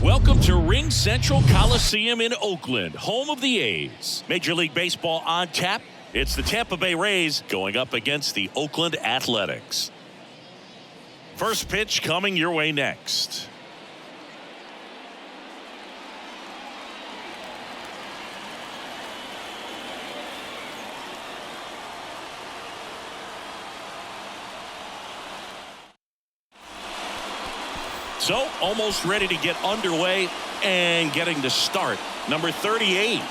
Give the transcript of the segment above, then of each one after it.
Welcome to Ring Central Coliseum in Oakland, home of the A's. Major League Baseball on tap. It's the Tampa Bay Rays going up against the Oakland Athletics. First pitch coming your way next. So, almost ready to get underway and getting to start. Number 38.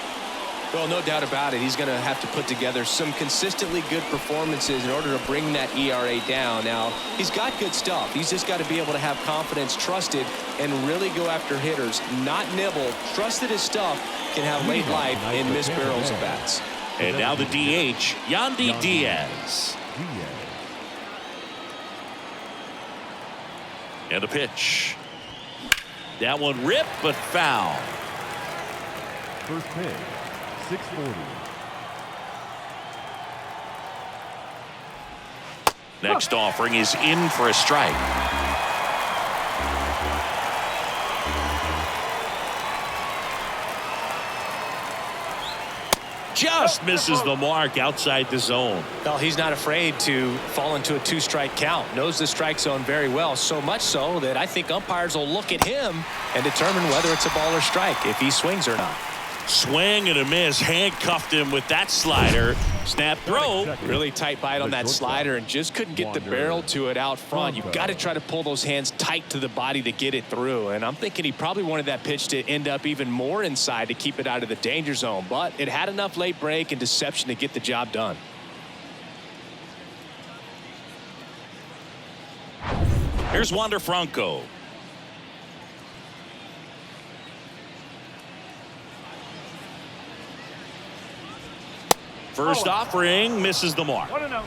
Well, no doubt about it. He's going to have to put together some consistently good performances in order to bring that ERA down. Now, he's got good stuff. He's just got to be able to have confidence, trusted, and really go after hitters, not nibble. Trust that his stuff can have late life and miss barrels of bats. And now the DH, Yandy Diaz. And a pitch. That one ripped, but foul. First pitch, 640. Next offering is in for a strike. Just misses the mark outside the zone. Well, he's not afraid to fall into a two-strike count. Knows the strike zone very well, so much so that I think umpires will look at him and determine whether it's a ball or strike, if he swings or not. Swing and a miss. Handcuffed him with that slider. Snap throw. Really tight bite on that slider and just couldn't get the barrel to it out front. You've got to try to pull those hands tight to the body to get it through. And I'm thinking he probably wanted that pitch to end up even more inside to keep it out of the danger zone. But it had enough late break and deception to get the job done. Here's Wander Franco. First offering misses the mark. 1-0.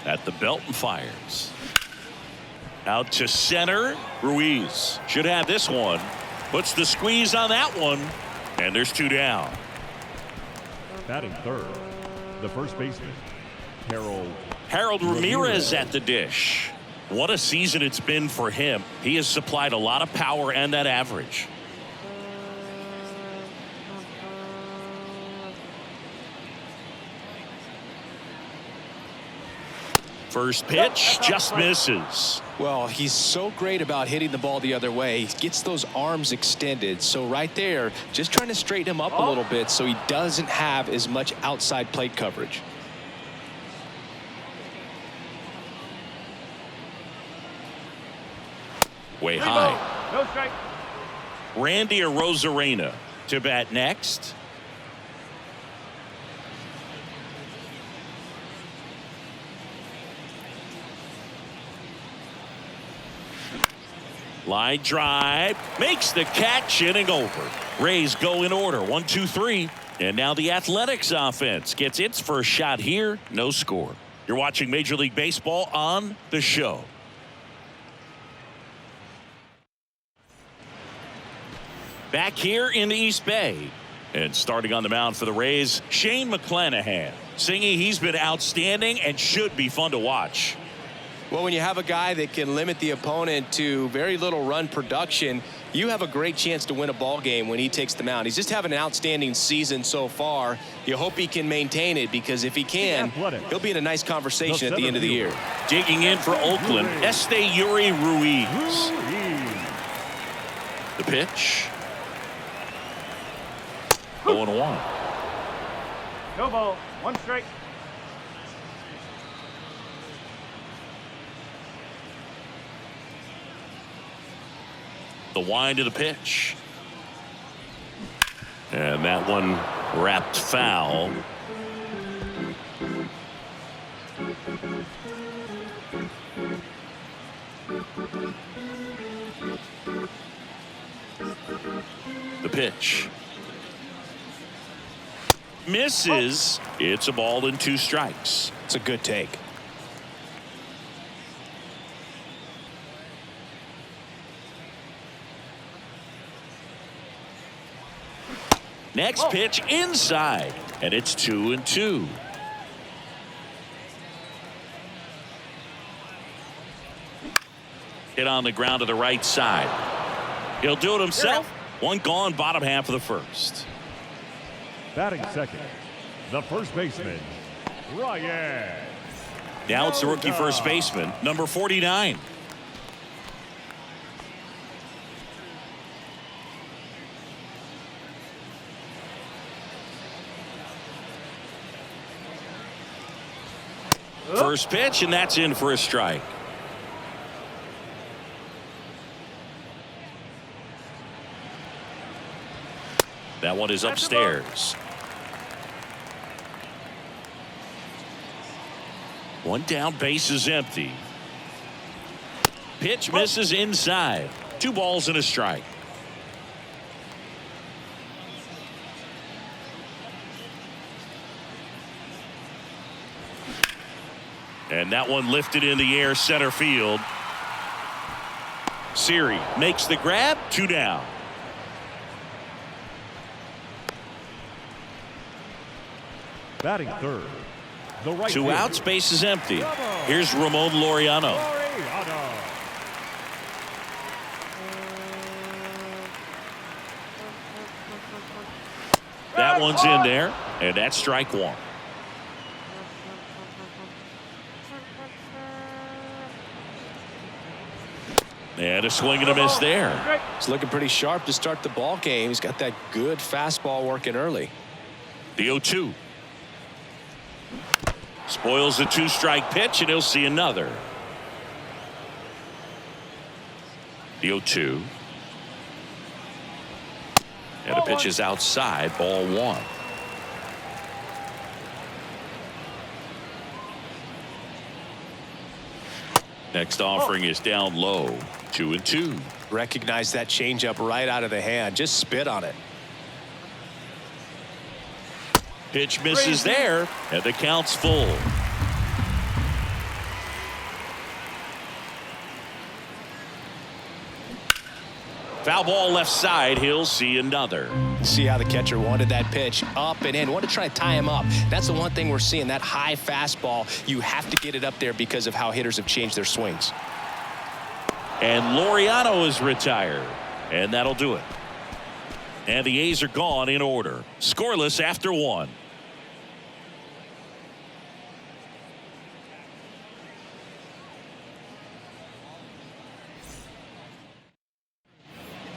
At the belt and fires. Out to center. Ruiz should have this one. Puts the squeeze on that one. And there's two down. Batting third, the first baseman, Harold Ramirez at the dish. What a season it's been for him. He has supplied a lot of power and that average. First pitch just misses. Well, he's so great about hitting the ball the other way. He gets those arms extended. So right there, just trying to straighten him up a little bit so he doesn't have as much outside plate coverage. Way high. No strike. Randy Arozarena to bat next. Line drive, makes the catch, inning over. Rays go in order, 1, 2, 3. And now the Athletics offense gets its first shot here, no score. You're watching Major League Baseball on The Show. Back here in the East Bay. And starting on the mound for the Rays, Shane McClanahan. Singy, he's been outstanding and should be fun to watch. Well, when you have a guy that can limit the opponent to very little run production, you have a great chance to win a ball game when he takes the mound. He's just having an outstanding season so far. You hope he can maintain it, because if he can, he'll be in a nice conversation at the end of the year. Digging in for Oakland, Esteury Ruiz. The pitch. 0-1. No ball. One strike. The wind of the pitch. And that one wrapped foul. The pitch. Misses. It's a ball and 2 strikes. It's a good take. Next pitch inside, and it's 2-2. Hit on the ground to the right side. He'll do it himself. One gone, bottom half of the first. Batting second, the first baseman, Ryan. Now it's the rookie first baseman, number 49. First pitch, and that's in for a strike. That one is upstairs. One down, base is empty. Pitch misses inside. 2 balls and a strike. And that one lifted in the air, center field. Siri makes the grab, 2 down. Batting third, the right 2 fielder, outs, base is empty. Here's Ramon Laureano. That one's in there, and that's strike 1. And a swing and a miss there. It's looking pretty sharp to start the ball game. He's got that good fastball working early. The 0-2. Spoils the 2-strike pitch, and he'll see another. The 0-2. And the pitch is outside, ball 1. Next offering is down low, 2-2. Recognize that changeup right out of the hand. Just spit on it. Pitch misses there, and the count's full. Foul ball left side. He'll see another. See how the catcher wanted that pitch up and in. Want to try to tie him up. That's the one thing we're seeing. That high fastball. You have to get it up there because of how hitters have changed their swings. And Laureano is retired. And that'll do it. And the A's are gone in order. Scoreless after 1.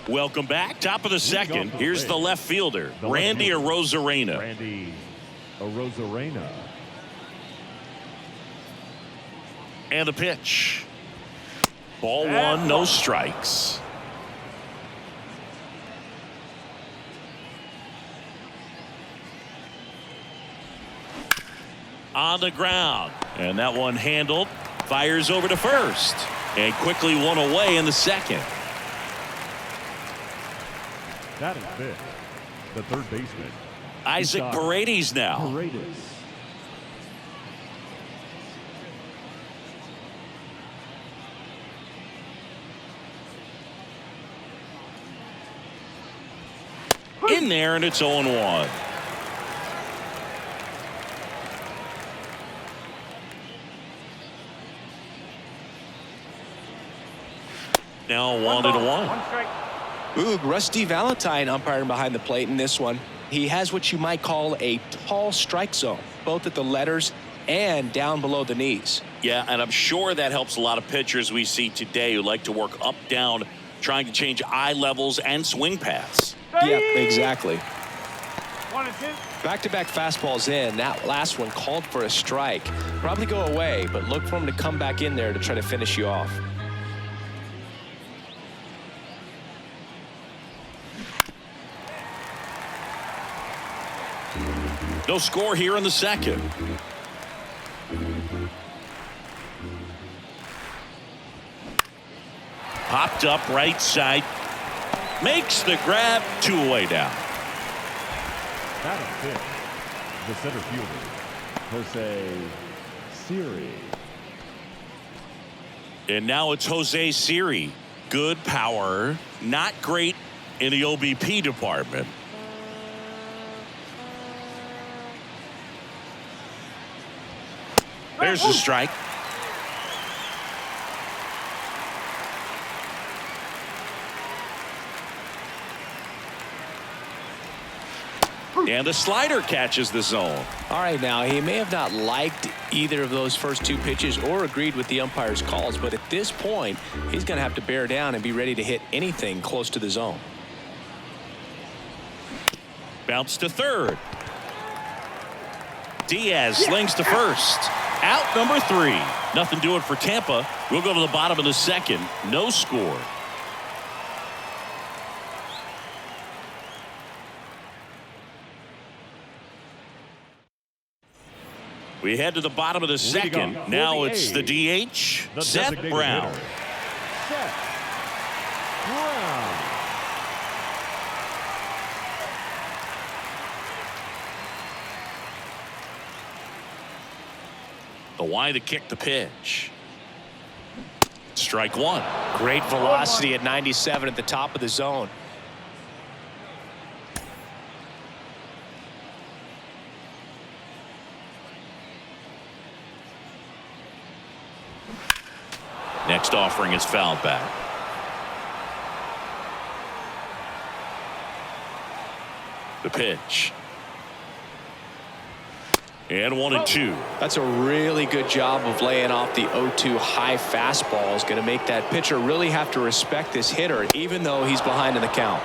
Welcome back. Top of the second. Here's the left fielder, Randy Arozarena. Randy Arozarena. And the pitch. Ball 1, no strikes. On the ground. And that one handled. Fires over to first. And quickly one away in the second. Batting fifth, the third baseman, Isaac Paredes now. Paredes. In there, and it's 0-1. Now 1-1. 1 strike. Ooh, Rusty Valentine umpiring behind the plate in this one. He has what you might call a tall strike zone, both at the letters and down below the knees. Yeah, and I'm sure that helps a lot of pitchers we see today who like to work up, down, trying to change eye levels and swing paths. Yeah, exactly. 1 and 2. Back-to-back fastballs in. That last one called for a strike. Probably go away, but look for him to come back in there to try to finish you off. No score here in the second. Popped up right side. Makes the grab, 2 away down. Batting fifth, the center fielder, Jose Siri. And now it's Jose Siri. Good power, not great in the OBP department. There's the strike. And the slider catches the zone. All right, now he may have not liked either of those first two pitches or agreed with the umpire's calls, but at this point he's going to have to bear down and be ready to hit anything close to the zone. Bounce to third. Diaz slings to first. Out number 3. Nothing doing for Tampa. We'll go to the bottom of the second. No score. We head to the bottom of the second. Now it's the DH, Seth Brown. Seth Brown. The Y to kick the pitch. Strike one. Great velocity at 97 at the top of the zone. Next offering is fouled back. The pitch. And 1-2. That's a really good job of laying off the 0-2 high fastball. Is going to make that pitcher really have to respect this hitter, even though he's behind in the count.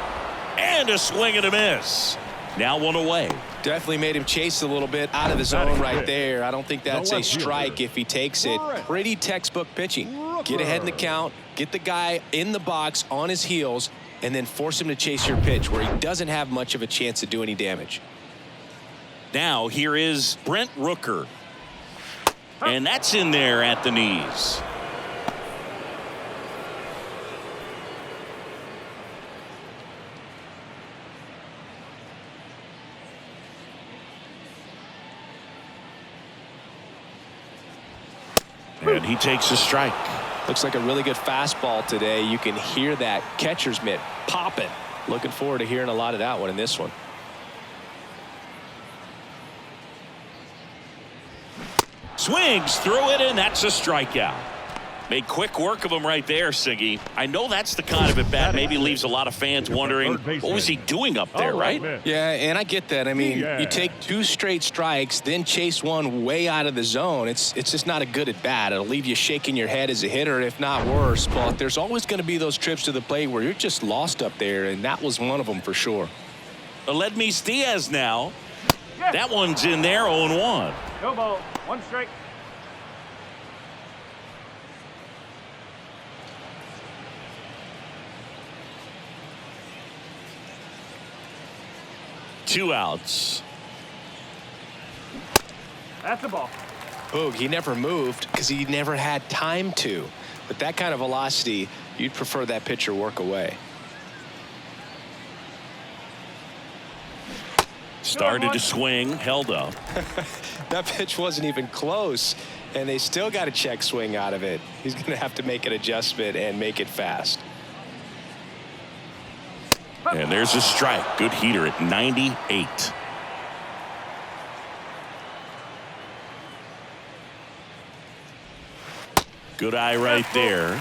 And a swing and a miss. Now one away. Definitely made him chase a little bit out of the zone right there. I don't think that's a strike if he takes it. Pretty textbook pitching. Get ahead in the count, get the guy in the box on his heels, and then force him to chase your pitch where he doesn't have much of a chance to do any damage. Now here is Brent Rooker. And that's in there at the knees. And he takes a strike. Looks like a really good fastball today. You can hear that catcher's mitt popping. Looking forward to hearing a lot of that one in this one. Swings through it, and that's a strikeout. Made quick work of him right there, Siggy. I know that's the kind of at bat maybe leaves a lot of fans wondering what was he doing up there, right? Yeah, and I get that. I mean, you take 2 straight strikes, then chase one way out of the zone. It's just not a good at bat. It'll leave you shaking your head as a hitter, if not worse. But there's always going to be those trips to the plate where you're just lost up there, and that was one of them for sure. Aledmys Diaz now. That one's in there, 0-1. No ball, 1 strike. Two outs. That's the ball. Boog, he never moved because he never had time to. But that kind of velocity, you'd prefer that pitcher work away. Started to swing, held up. That pitch wasn't even close, and they still got a check swing out of it. He's going to have to make an adjustment and make it fast. And there's a strike. Good heater at 98. Good eye right there.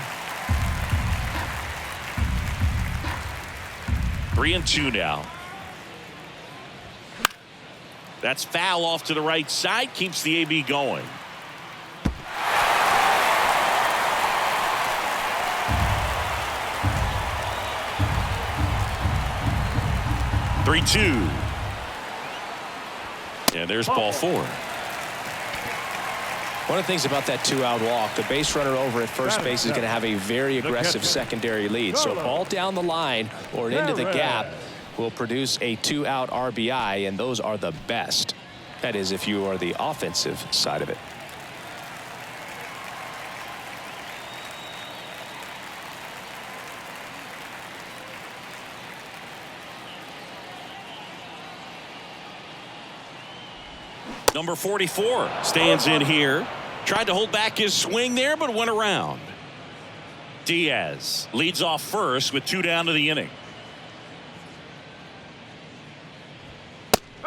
3-2 now. That's foul off to the right side. Keeps the AB going. Three-two. And there's ball 4. One of the things about that 2-out walk, the base runner over at first base is going to have a very aggressive secondary lead. So ball down the line or into the gap will produce a 2-out RBI, and those are the best. That is, if you are the offensive side of it. Number 44 stands in here. Tried to hold back his swing there, but went around. Diaz leads off first with 2 down to the inning.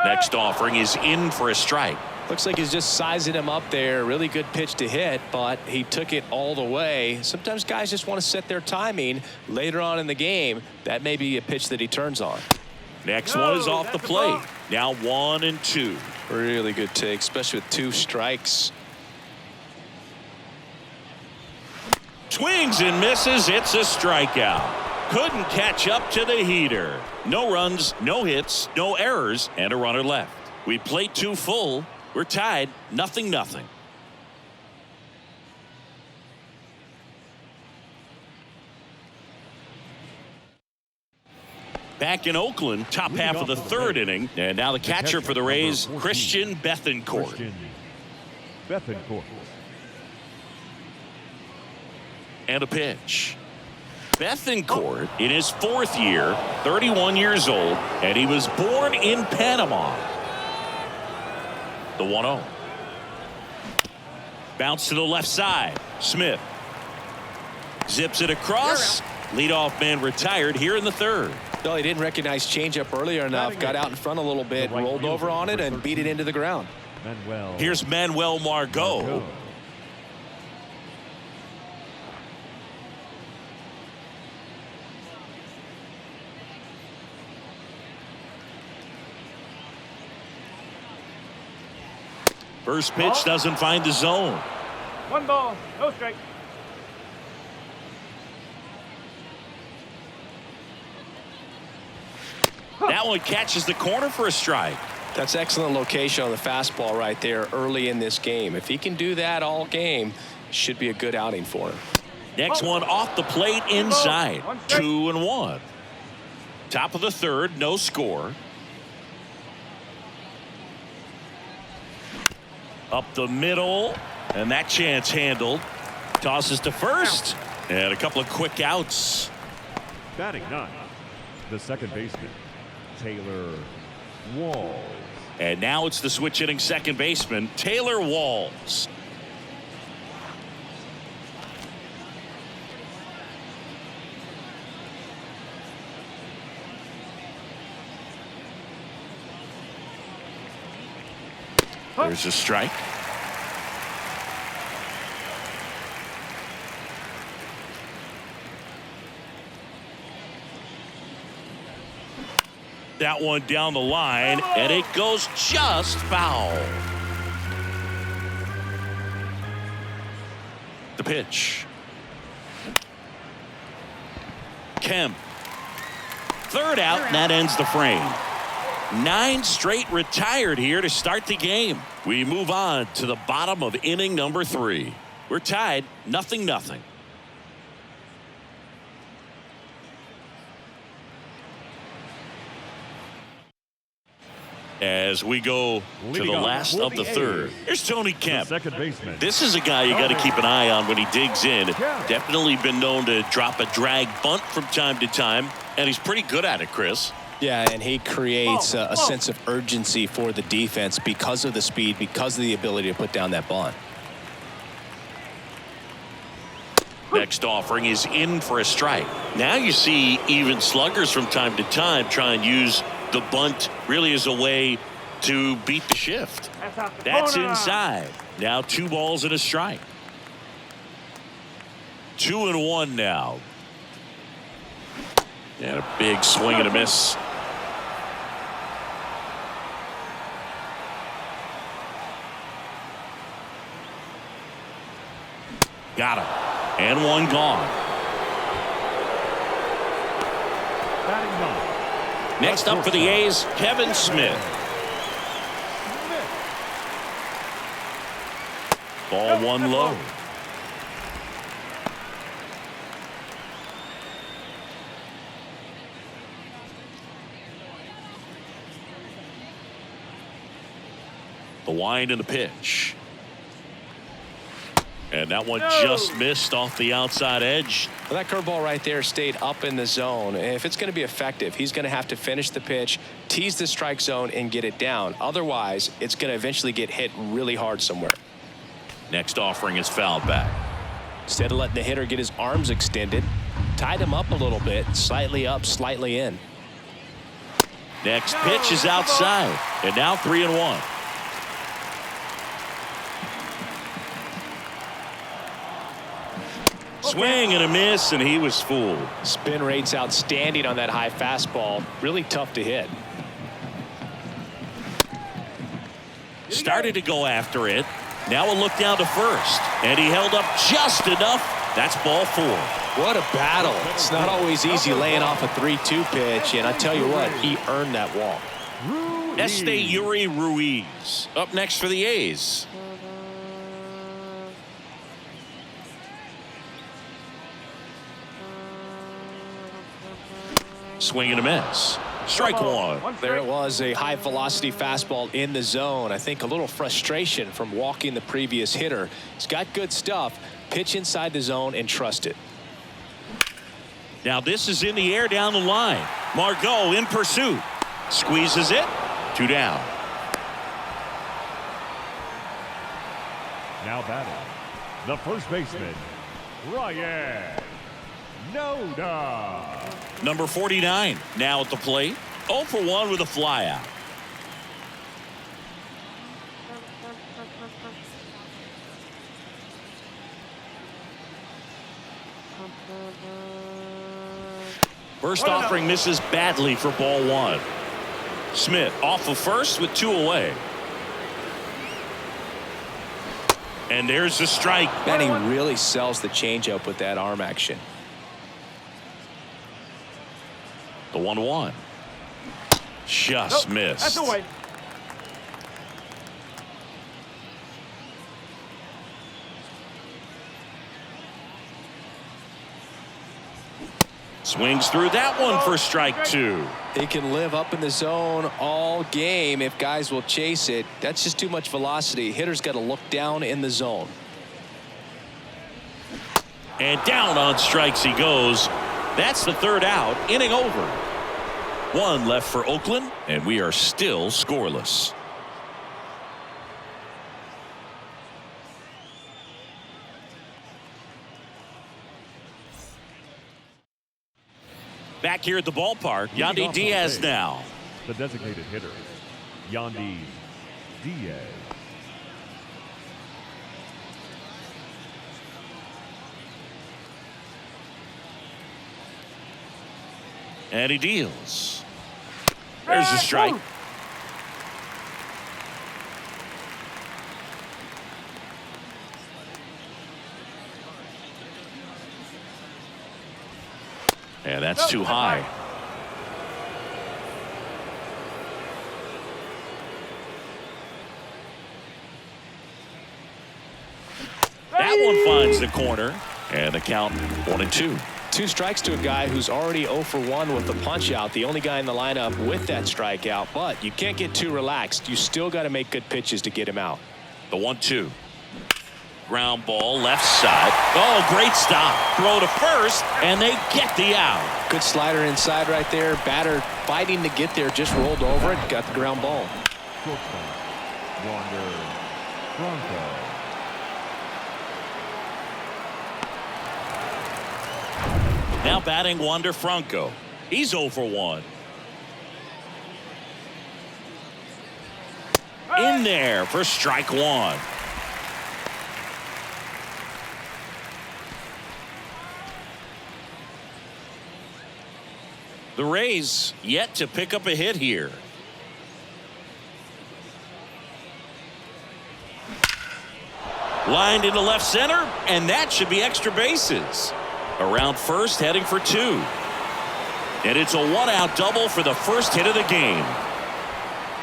Next offering is in for a strike. Looks like he's just sizing him up there. Really good pitch to hit, but he took it all the way. Sometimes guys just want to set their timing later on in the game. That may be a pitch that he turns on. Next one is off the plate. Now 1-2. Really good take, especially with 2 strikes. Swings and misses. It's a strikeout. Couldn't catch up to the heater. No runs, no hits, no errors, and a runner left. We played 2 full. We're tied 0-0. Back in Oakland, top half of the 3rd inning, and now the catcher for the Rays, Christian Bethancourt. Christian Bethancourt. And a pitch. Bethancourt in his 4th year, 31 years old, and he was born in Panama. The 1-0. Bounce to the left side. Smith zips it across. Leadoff man retired here in the 3rd. No, he didn't recognize changeup earlier enough. Got out in front a little bit, rolled over on it, and beat it into the ground. Here's Manuel Margot. First pitch doesn't find the zone. 1 ball, no strike. That one catches the corner for a strike. That's excellent location on the fastball right there early in this game. If he can do that all game, should be a good outing for him. Next one off the plate inside. 2-1. Top of the 3rd, no score. Up the middle, and that chance handled. Tosses to first, and a couple of quick outs. Batting 9, the second baseman, Taylor Walls. And now it's the switch hitting second baseman, Taylor Walls. There's a strike. That one down the line, and it goes just foul. The pitch. Kemp. 3rd out, and that ends the frame. 9 straight retired here to start the game. We move on to the bottom of inning number 3. We're tied 0-0. As we go to the last of the 3rd. Here's Tony Kemp. Second baseman. This is a guy you got to keep an eye on when he digs in. Definitely been known to drop a drag bunt from time to time, and he's pretty good at it, Chris. Yeah, and he creates a sense of urgency for the defense because of the speed, because of the ability to put down that bunt. Next offering is in for a strike. Now you see even sluggers from time to time try and use the bunt really as a way to beat the shift. That's inside. Now 2 balls and a strike. 2-1 now. And a big swing and a miss. Got him. And 1 gone. Batting 9. Next up for the A's, Kevin Smith. Ball 1 low. The wind and the pitch. And that one just missed off the outside edge. Well, that curveball right there stayed up in the zone. If it's going to be effective, he's going to have to finish the pitch, tease the strike zone, and get it down. Otherwise, it's going to eventually get hit really hard somewhere. Next offering is fouled back. Instead of letting the hitter get his arms extended, tied him up a little bit, slightly up, slightly in. Next pitch is outside, and now 3-1. Swing and a miss, and he was fooled. Spin rate's outstanding on that high fastball. Really tough to hit. Started to go after it. Now a look down to first, and he held up just enough. That's ball 4. What a battle. It's not always easy laying off a 3-2 pitch, and I tell you what, he earned that walk. Esteury Ruiz up next for the A's. Swing and a miss. Strike 1. There it was, a high velocity fastball in the zone. I think a little frustration from walking the previous hitter. He's got good stuff. Pitch inside the zone and trust it. Now this is in the air down the line. Margot in pursuit. Squeezes it. 2 down. Now batting, the first baseman, Ryan Noda. Number 49 now at the plate. 0 for 1 with a flyout. First offering misses badly for ball 1. Smith off of first with 2 away. And there's the strike. And he really sells the changeup with that arm action. The 1-1. Just missed. That's away. Swings through that one for strike 2. He can live up in the zone all game if guys will chase it. That's just too much velocity. Hitter's got to look down in the zone. And down on strikes he goes. That's the 3rd out. Inning over. 1 left for Oakland, and we are still scoreless. Back here at the ballpark, Yandy Diaz now. The designated hitter, Yandy Diaz. And he deals. There's the strike. And that's too high. That one finds the corner, and the count 1-2. 2 strikes to a guy who's already 0 for 1 with the punch out. The only guy in the lineup with that strikeout, but you can't get too relaxed. You still got to make good pitches to get him out. The 1-2. Ground ball left side. Oh, great stop. Throw to first, and they get the out. Good slider inside right there. Batter fighting to get there, just rolled over it, got the ground ball. Shortstop, Wander Franco. Now batting Wander Franco. He's 0 for 1. In there for strike 1. The Rays yet to pick up a hit here. Lined into left center, and that should be extra bases. Around first, heading for 2. And it's a 1-out double for the first hit of the game.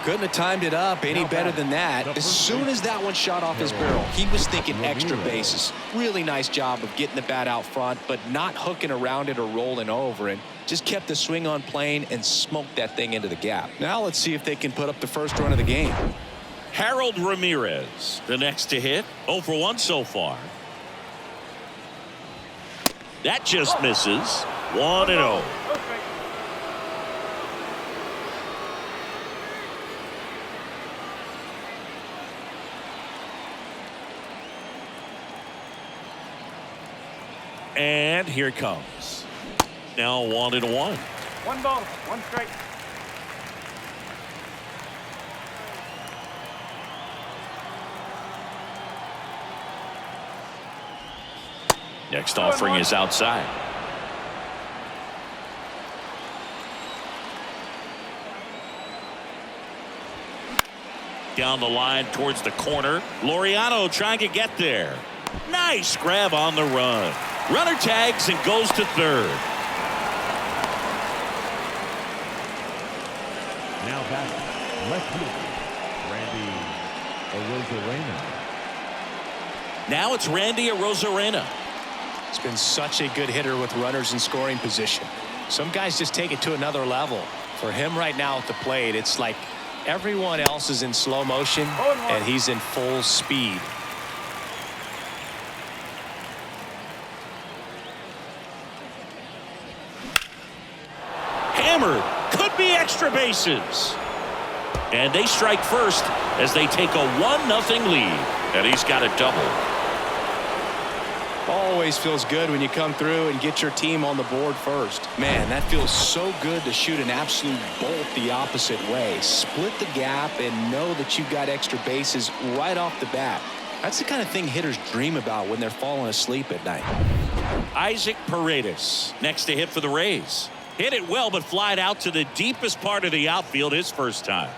Couldn't have timed it up any better than that. As soon as that one shot off his barrel, he was thinking extra bases. Really nice job of getting the bat out front, but not hooking around it or rolling over it. Just kept the swing on plane and smoked that thing into the gap. Now let's see if they can put up the first run of the game. Harold Ramirez, the next to hit. 0 for 1 so far. That just misses. 1-0. And here it comes. Now 1-1. 1 ball, 1 strike. Next offering is outside. Down the line towards the corner. Laureano trying to get there. Nice grab on the run. Runner tags and goes to third. Now back, left field, Randy Arozarena. Now it's Randy Arozarena. He's been such a good hitter with runners in scoring position. Some guys just take it to another level. For him right now at the plate, it's like everyone else is in slow motion and he's in full speed. Hammered. Could be extra bases. And they strike first as they take a 1-0 lead. And he's got a double. Always feels good when you come through and get your team on the board first. Man, that feels so good to shoot an absolute bolt the opposite way. Split the gap and know that you've got extra bases right off the bat. That's the kind of thing hitters dream about when they're falling asleep at night. Isaac Paredes next to hit for the Rays. Hit it well, but flied out to the deepest part of the outfield his first time.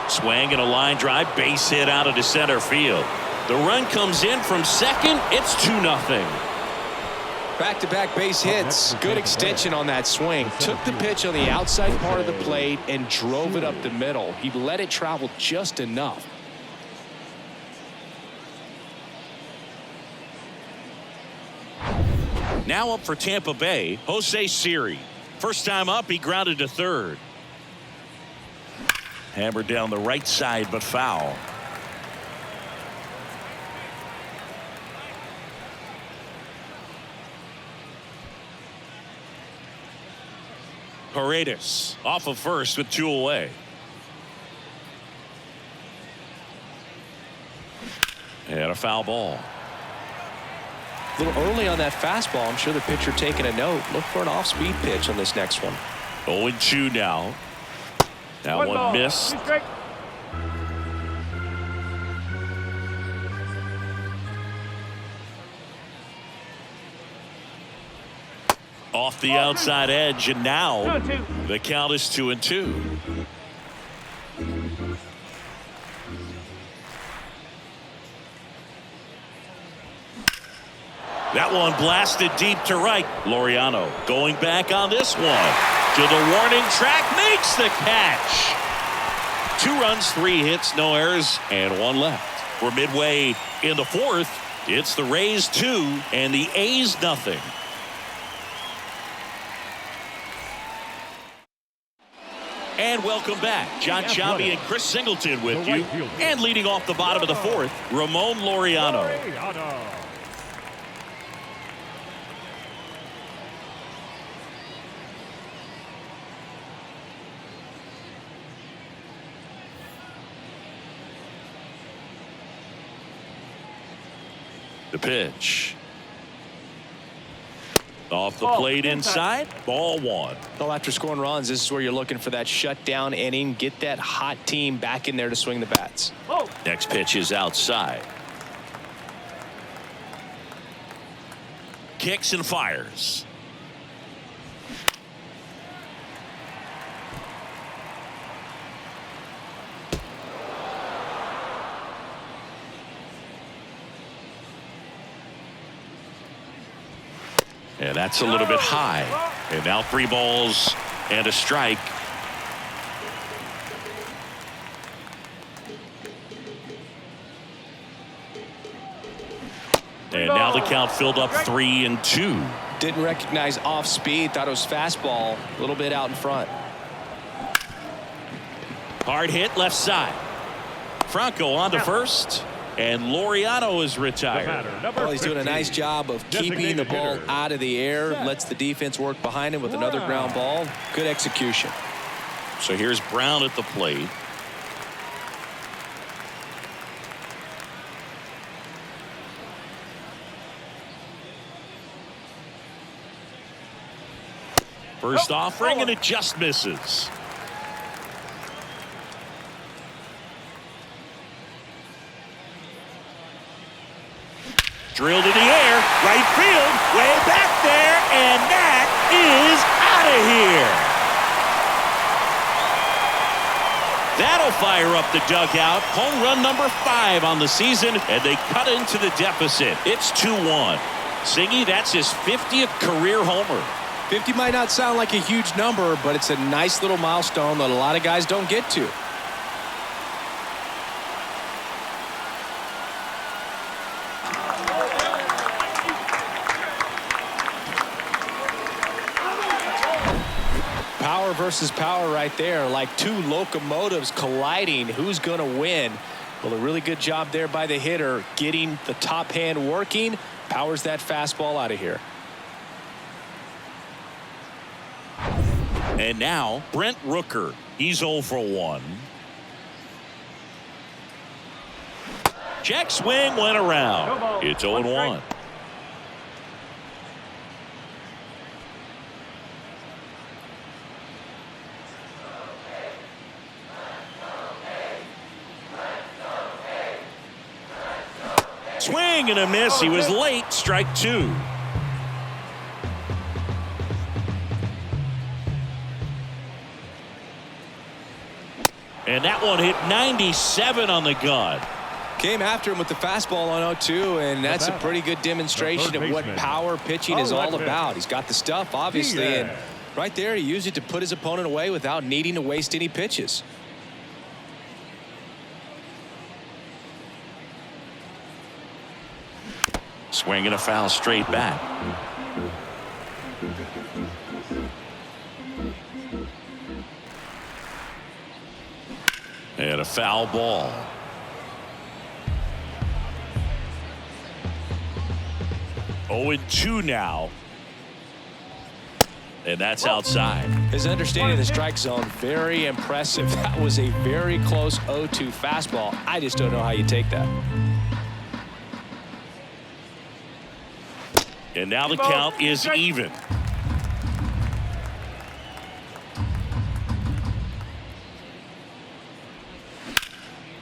Swing and a line drive, base hit out of the center field. The run comes in from second. It's 2-0. Back-to-back base hits. Good extension on that swing. Took the pitch on the outside part of the plate and drove it up the middle. He let it travel just enough. Now up for Tampa Bay, Jose Siri. First time up, he grounded to third. Hammered down the right side, but foul. Paredes off of first with 2 away. And a foul ball. A little early on that fastball. I'm sure the pitcher taking a note. Look for an off-speed pitch on this next one. 0-2 now. That one missed. Off the outside edge, and now the count is 2-2. That one blasted deep to right. Laureano going back on this one. To the warning track, makes the catch. 2 runs, 3 hits, no errors, and 1 left. We're midway in the 4th. It's the Rays 2 and the A's nothing. And welcome back. John Sciambi and Chris Singleton with you. And leading off the bottom of the 4th, Ramon Laureano. The pitch. Off the plate inside. Ball 1. Well, after scoring runs, this is where you're looking for that shutdown inning. Get that hot team back in there to swing the bats. Next pitch is outside. Kicks and fires. And that's a little bit high. And now 3 balls and a strike. And now the count filled up 3-2. Didn't recognize off speed. Thought it was fastball. A little bit out in front. Hard hit left side. Franco on to first. And Laureano is retired. Well, he's doing a nice job of keeping the ball out of the air. Lets the defense work behind him with another ground ball. Good execution. So here's Brown at the plate. First offering, and it just misses. Drilled in the air, right field, way back there, and that is out of here. That'll fire up the dugout. Home run number 5 on the season, and they cut into the deficit. It's 2-1. Singy, that's his 50th career homer. 50 might not sound like a huge number, but it's a nice little milestone that a lot of guys don't get to. Power versus power right there, like two locomotives colliding. Who's going to win? Well, a really good job there by the hitter, getting the top hand working. Powers that fastball out of here. And now, Brent Rooker. He's 0 for 1. Check swing went around. It's 0-1. Swing and a miss. He was late. Strike 2. And that one hit 97 on the gun. Came after him with the fastball on 0-2, and that's a pretty good demonstration of what power pitching is all about. He's got the stuff, obviously, and right there he used it to put his opponent away without needing to waste any pitches. Swing and a foul straight back. And a foul ball. Oh, 2 now. And that's outside. His understanding of the strike zone, very impressive. That was a very close 0-2 fastball. I just don't know how you take that. And now the count is even.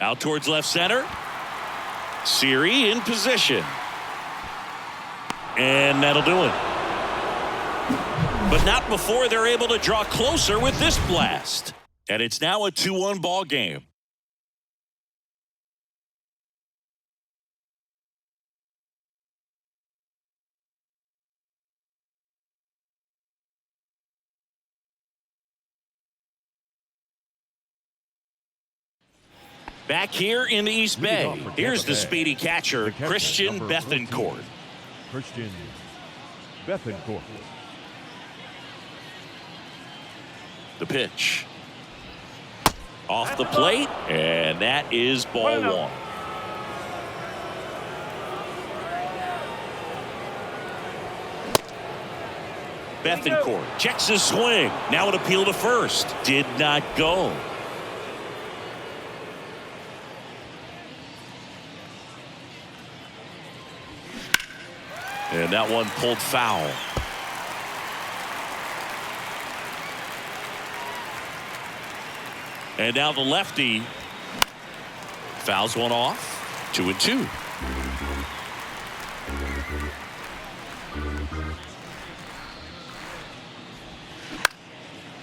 Out towards left center. Siri in position. And that'll do it. But not before they're able to draw closer with this blast. And it's now a 2-1 ball game. Back here in the East Bay, here's the speedy catcher, Christian Bethancourt. Christian Bethancourt. The pitch. Off the plate, and that is ball 1. Bethancourt checks his swing. Now an appeal to first. Did not go. And that one pulled foul. And now the lefty fouls one off. 2-2.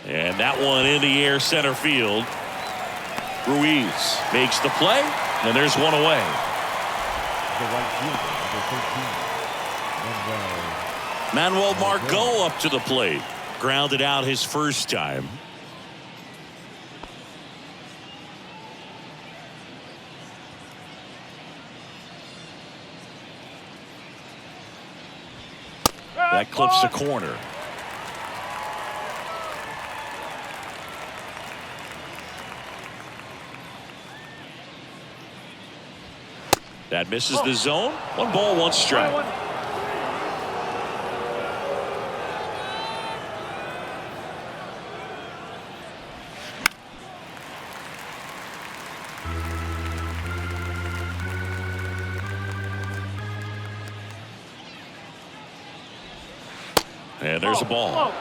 And that one in the air center field. Ruiz makes the play, and there's one away. The right fielder, number 13. Manuel Margot up to the plate. Grounded out his first time. That clips the corner. That misses the zone. 1 ball, 1 strike. And there's a ball.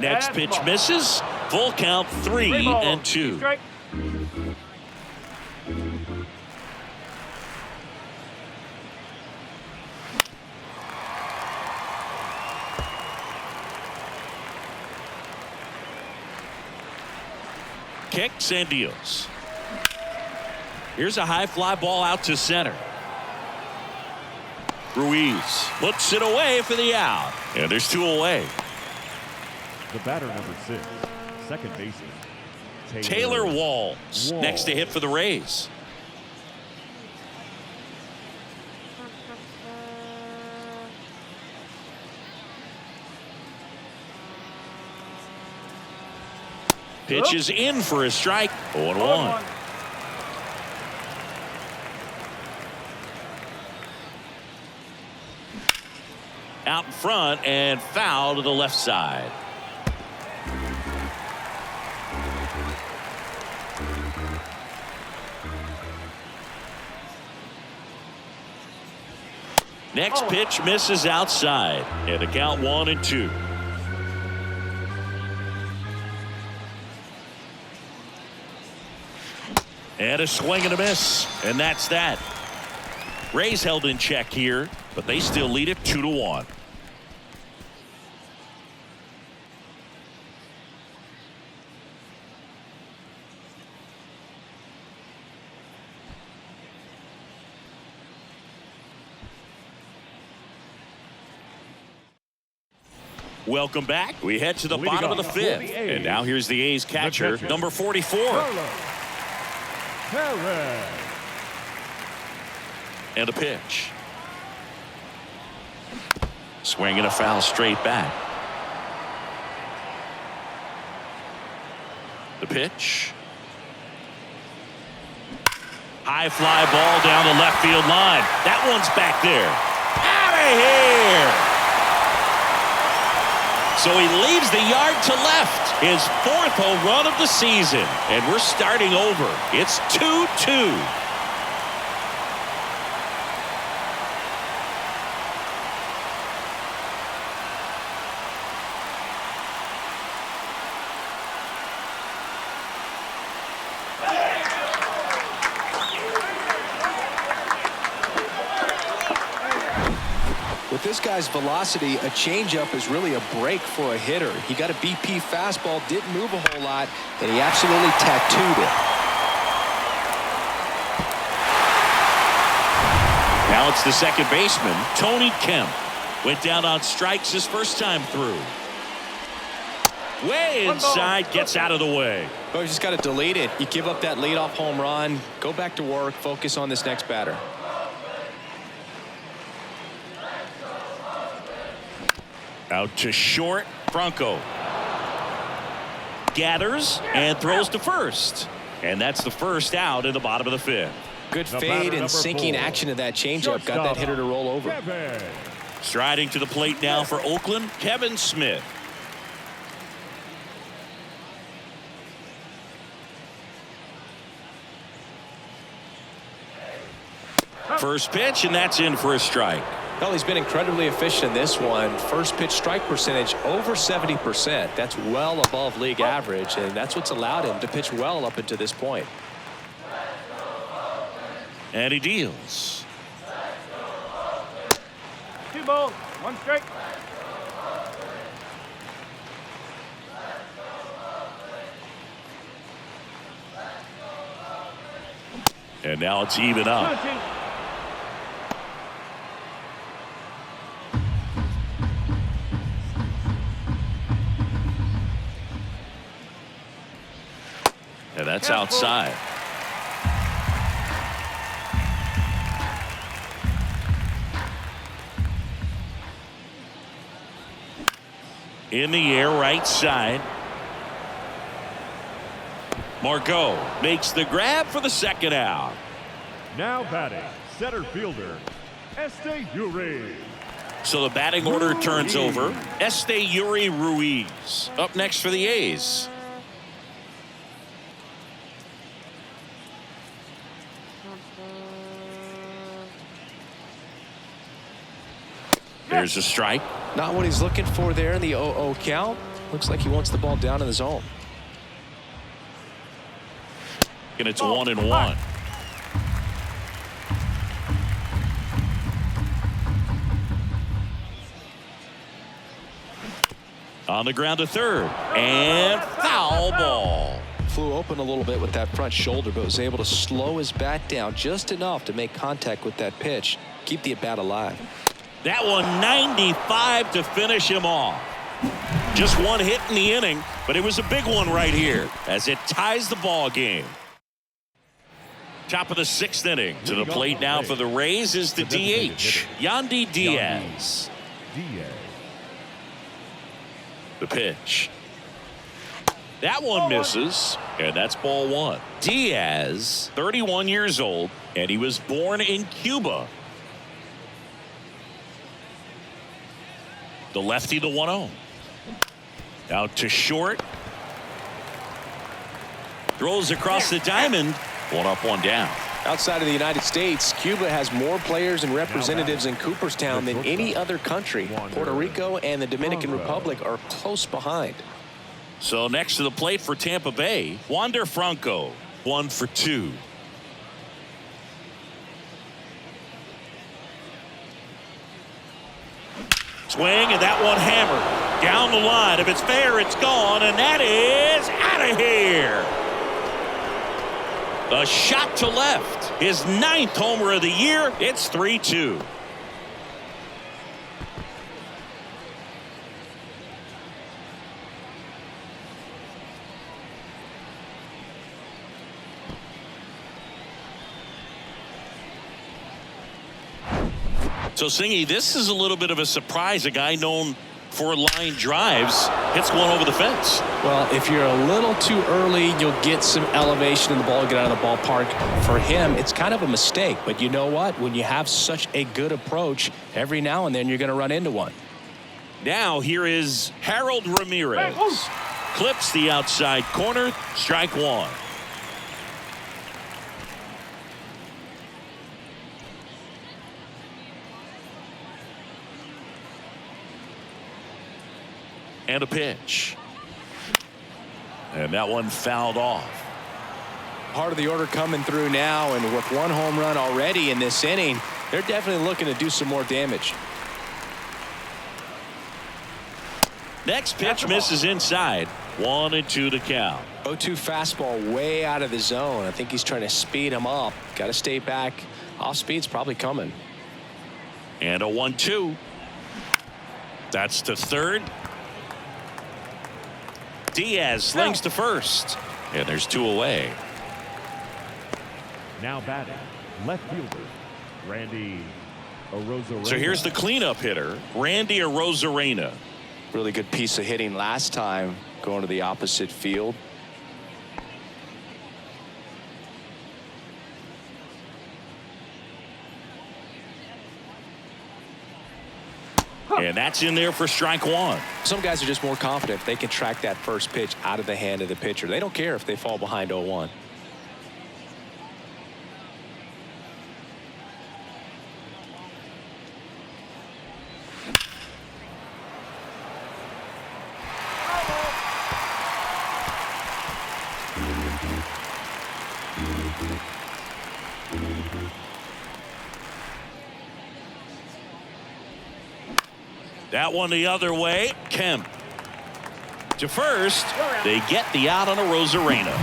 Next That's pitch ball. misses. Full count, 3-2. Two strike. Kicks and deals. Here's a high fly ball out to center. Ruiz puts it away for the out. And there's 2 away. The batter number 6, second baseman, Taylor Walls next to hit for the Rays. Pitch is in for a strike. 0-1. Out in front and foul to the left side. Next pitch misses outside. And the count 1-2. And a swing and a miss. And that's that. Rays held in check here, but they still lead it 2-1. Welcome back. We head to the Leading bottom of the off 5th. for the A's. And now here's the A's catcher, catcher. number 44. Carlos Perez. And a pitch. Swing and a foul straight back. The pitch. High fly ball down the left field line. That one's back there. Out of here. So he leaves the yard to left. His 4th home run of the season. And we're starting over. It's 2-2. With this guy's velocity, a changeup is really a break for a hitter. He got a BP fastball, didn't move a whole lot, and he absolutely tattooed it. Now it's the second baseman, Tony Kemp. Went down on strikes his first time through. Way inside, gets out of the way. Well, you just got to delete it. You give up that leadoff home run, go back to work, focus on this next batter. Out to short, Franco. Gathers and throws to first. And that's the first out in the bottom of the 5th. Good The fade batter, and number sinking 4. action of that changeup. Got that hitter to roll over. Kevin. Striding to the plate now for Oakland, Kevin Smith. First pitch, and that's in for a strike. Well, he's been incredibly efficient in this one. First pitch strike percentage over 70%. That's well above league average, and that's what's allowed him to pitch well up until this point. And he deals. 2 balls, 1 strike. And now it's even up. 2-2. And that's outside. In the air, right side. Margot makes the grab for the second out. Now batting, center fielder, Esteury. So the batting order turns over. Esteury Ruiz up next for the A's. There's a strike. Not what he's looking for there in the 0-0 count. Looks like he wants the ball down in the zone. And it's 1-1. On the ground to third. And foul ball. Flew open a little bit with that front shoulder, but was able to slow his bat down just enough to make contact with that pitch. Keep the at-bat alive. That one 95 to finish him off. Just one hit in the inning, but it was a big one right here as it ties the ball game. Top of the 6th inning. To the plate now for the Rays is the DH, Yandy Diaz. The pitch. That one misses, and that's ball 1. Diaz, 31 years old, and he was born in Cuba. The lefty, the 1-0. Out to short. Throws across the diamond. 1 up, 1 down. Outside of the United States, Cuba has more players and representatives in Cooperstown than any other country. Puerto Rico and the Dominican Republic are close behind. So next to the plate for Tampa Bay, Wander Franco, 1 for 2. Swing, and that one hammered down the line. If it's fair, it's gone, and that is out of here. A shot to left. His 9th homer of the year. It's 3-2. So, Singy, this is a little bit of a surprise. A guy known for line drives hits one over the fence. Well, if you're a little too early, you'll get some elevation in the ball, get out of the ballpark. For him, it's kind of a mistake. But you know what? When you have such a good approach, every now and then you're going to run into one. Now here is Harold Ramirez. Clips the outside corner. Strike 1. And a pitch. And that one fouled off. Part of the order coming through now, and with 1 home run already in this inning, they're definitely looking to do some more damage. Next pitch misses inside. 1-2 to count. 0-2 fastball way out of the zone. I think he's trying to speed him up. Got to stay back. Off speed's probably coming. And a 1-2. That's to third. Diaz slings to first. And there's 2 away. Now batting, left fielder, Randy Arozarena. So here's the cleanup hitter, Randy Arozarena. Really good piece of hitting last time, going to the opposite field. And that's in there for strike 1. Some guys are just more confident if they can track that first pitch out of the hand of the pitcher. They don't care if they fall behind 0-1. That one the other way. Kemp to first. They get the out on a Arozarena.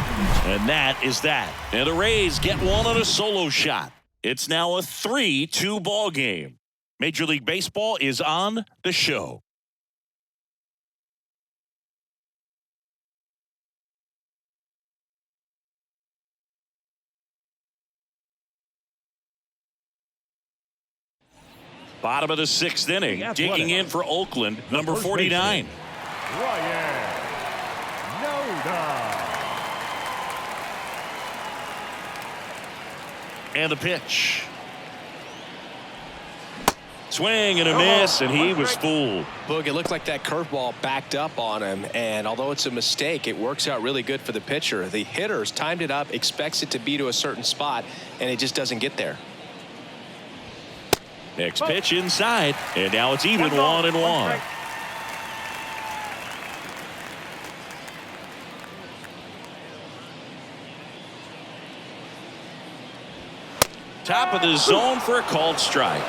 And that is that. And the Rays get one on a solo shot. It's now a 3-2 ball game. Major League Baseball is on the show. Bottom of the 6th inning. Digging in for Oakland, number 49. Ryan Noda. And the pitch. Swing and a miss, and he was fooled. Boog, it looked like that curveball backed up on him, and although it's a mistake, it works out really good for the pitcher. The hitter's timed it up, expects it to be to a certain spot, and it just doesn't get there. Next pitch inside, and now it's even 1-1. Top of the zone for a called strike.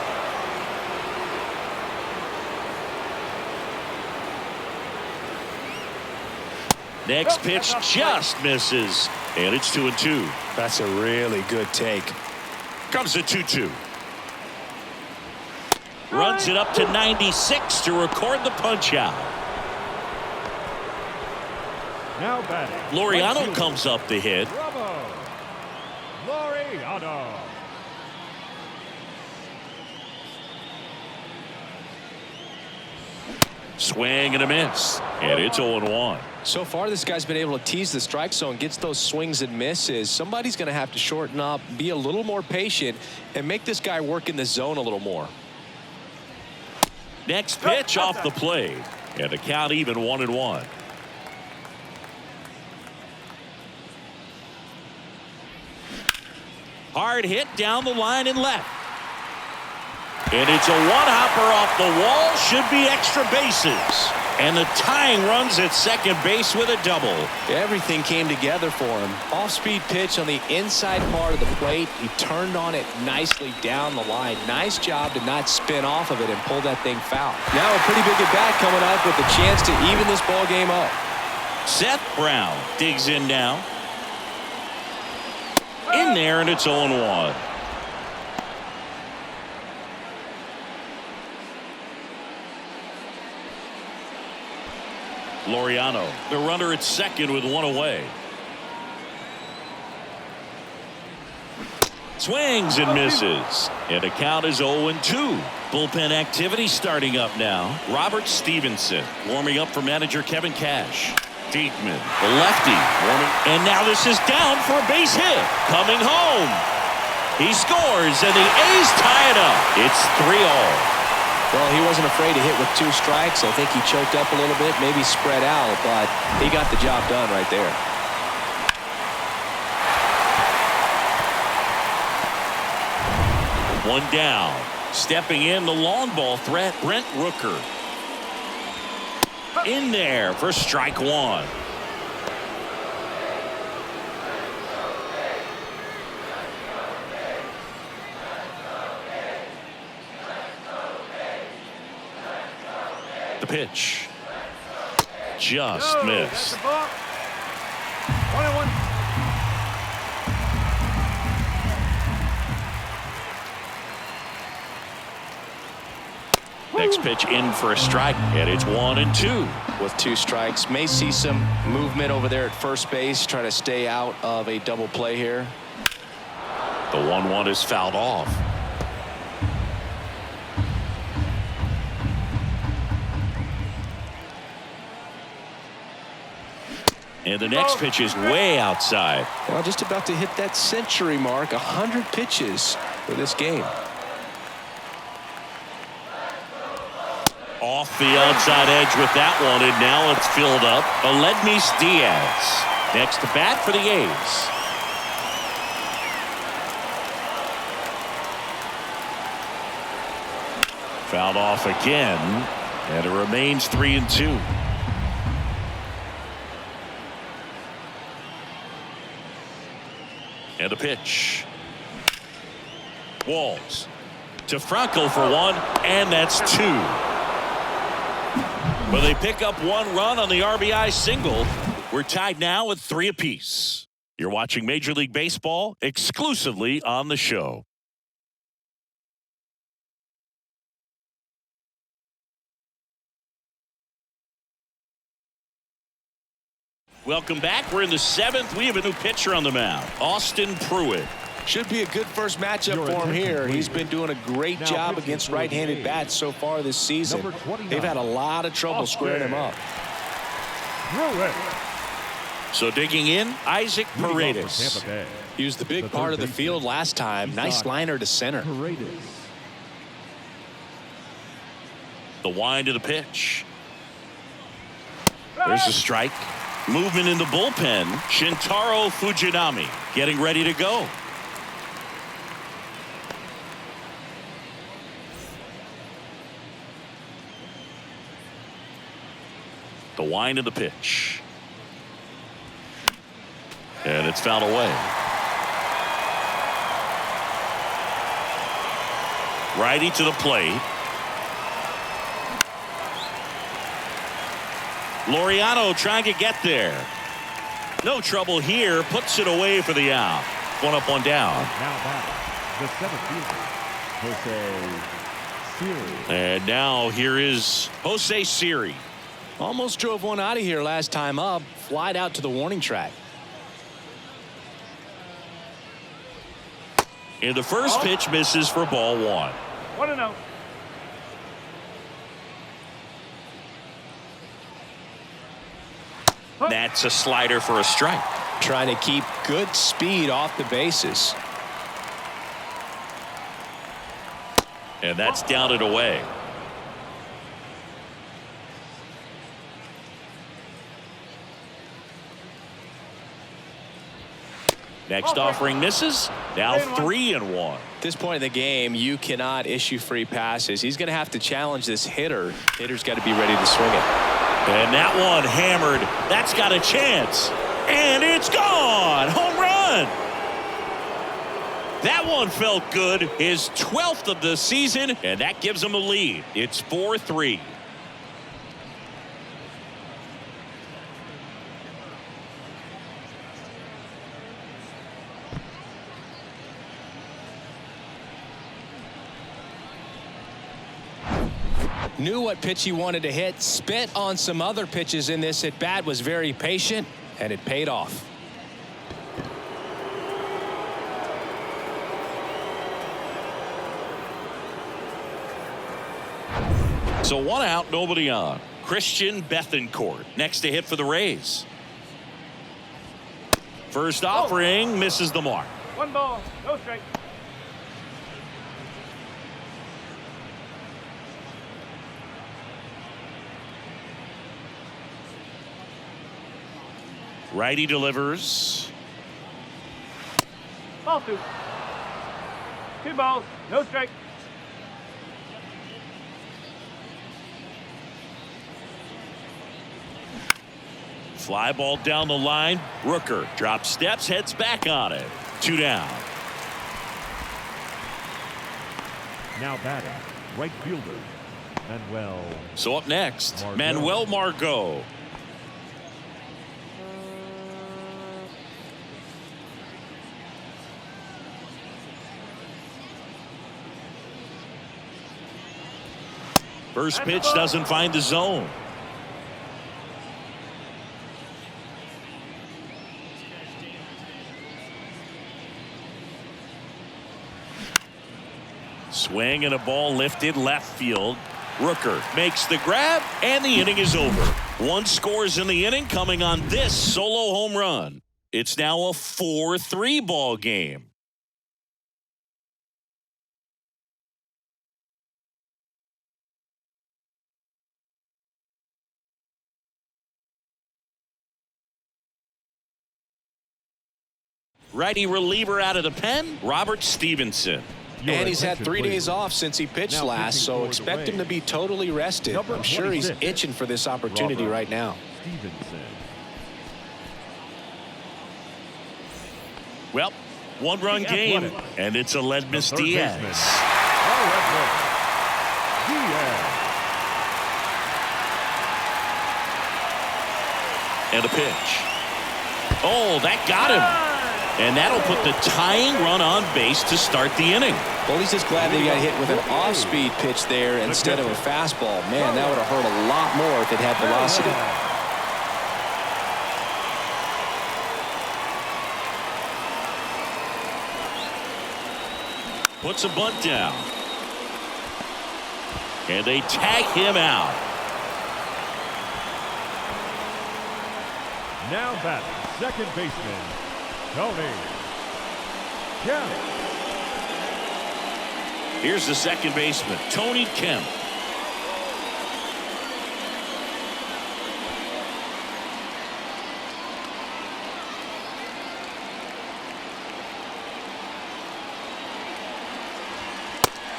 Next pitch just misses, and it's 2-2. That's a really good take. Comes the 2-2. Runs it up to 96 to record the punch out. Now batting. Laureano comes up the hit. Bravo. Laureano. Swing and a miss, and it's 0-1. So far, this guy's been able to tease the strike zone, gets those swings and misses. Somebody's going to have to shorten up, be a little more patient, and make this guy work in the zone a little more. Next pitch off the plate, and the count even 1-1. Hard hit down the line and left. And it's a one-hopper off the wall. Should be extra bases. And the tying runs at second base with a double. Everything came together for him. Off-speed pitch on the inside part of the plate. He turned on it nicely down the line. Nice job to not spin off of it and pull that thing foul. Now a pretty big at-bat coming up with a chance to even this ball game up. Seth Brown digs in now. In there, and it's 0-1. Laureano, the runner at second with one away. Swings and misses, and the count is 0-2. Bullpen activity starting up now. Robert Stevenson warming up for manager Kevin Cash. Diekman, the lefty, warming, and now this is down for a base hit. Coming home. He scores, and the A's tie it up. It's 3-0. Well, he wasn't afraid to hit with 2 strikes. I think he choked up a little bit, maybe spread out, but he got the job done right there. One down. Stepping in the long ball threat, Brent Rooker. In there for strike one. The pitch. Just missed. 21. Next pitch in for a strike, and it's 1-2. With 2 strikes, may see some movement over there at first base, trying to stay out of a double play here. The 1-1 is fouled off. And the next pitch is way outside. Well, just about to hit that century mark, 100 pitches for this game. Off the outside edge with that one, and now it's filled up. Aledmys Diaz next to bat for the A's. Fouled off again, and it remains 3-2. And the pitch. Walls to Franco for 1, and that's 2. Well, they pick up 1 run on the RBI single. We're tied now at 3 apiece. You're watching Major League Baseball exclusively on the show. Welcome back. We're in the 7th. We have a new pitcher on the mound, Austin Pruitt. Should be a good first matchup for him here. He's been doing a great job against right-handed bats so far this season. They've had a lot of trouble squaring him up. So digging in, Isaac Paredes. He was the big part of the field last time. Nice liner to center. The wind of the pitch. There's a strike. Movement in the bullpen. Shintaro Fujinami getting ready to go. The wind of the pitch. And it's fouled away. Righty to the plate. Laureano trying to get there. No trouble here. Puts it away for the out. One up, one down. Now batting, the seventh fielder, Jose Siri. And now here is Jose Siri. Almost drove one out of here last time up. Flied out to the warning track. And the first pitch misses for ball one. 1-0. That's a slider for a strike. Trying to keep good speed off the bases. And that's down and away. Next offering misses. Now 3-1. At this point in the game, you cannot issue free passes. He's going to have to challenge this hitter. Hitter's got to be ready to swing it. And that one hammered. That's got a chance. And it's gone. Home run. That one felt good. His 12th of the season. And that gives him a lead. It's 4-3. Knew what pitch he wanted to hit. Spit on some other pitches in this at bat. Was very patient, and it paid off. So one out, nobody on. Christian Bethancourt next to hit for the Rays. First offering misses the mark. 1 ball, no strike. Righty delivers. Ball 2. 2 balls, no strike. Fly ball down the line. Rooker drops steps, heads back on it. 2 down. Now batting, right fielder, Manuel. So up next, Margot. Manuel Margot. First pitch doesn't find the zone. Swing and a ball lifted left field. Rooker makes the grab, and the inning is over. 1 scores in the inning coming on this solo home run. It's now a 4-3 ball game. Righty reliever out of the pen, Robert Stevenson. And he's had 3 days off since he pitched last, so expect him to be totally rested. I'm sure he's itching for this opportunity right now. Stevenson. Well, 1-run game, and it's Aledmys Diaz. And a pitch. Oh, that got him. And that'll put the tying run on base to start the inning. Well, he's just glad that he got hit with an off-speed pitch there instead of a fastball. Man, that would have hurt a lot more if it had velocity. Puts a bunt down. And they tag him out. Now batting, second baseman, Tony Kemp. Here's the second baseman, Tony Kemp.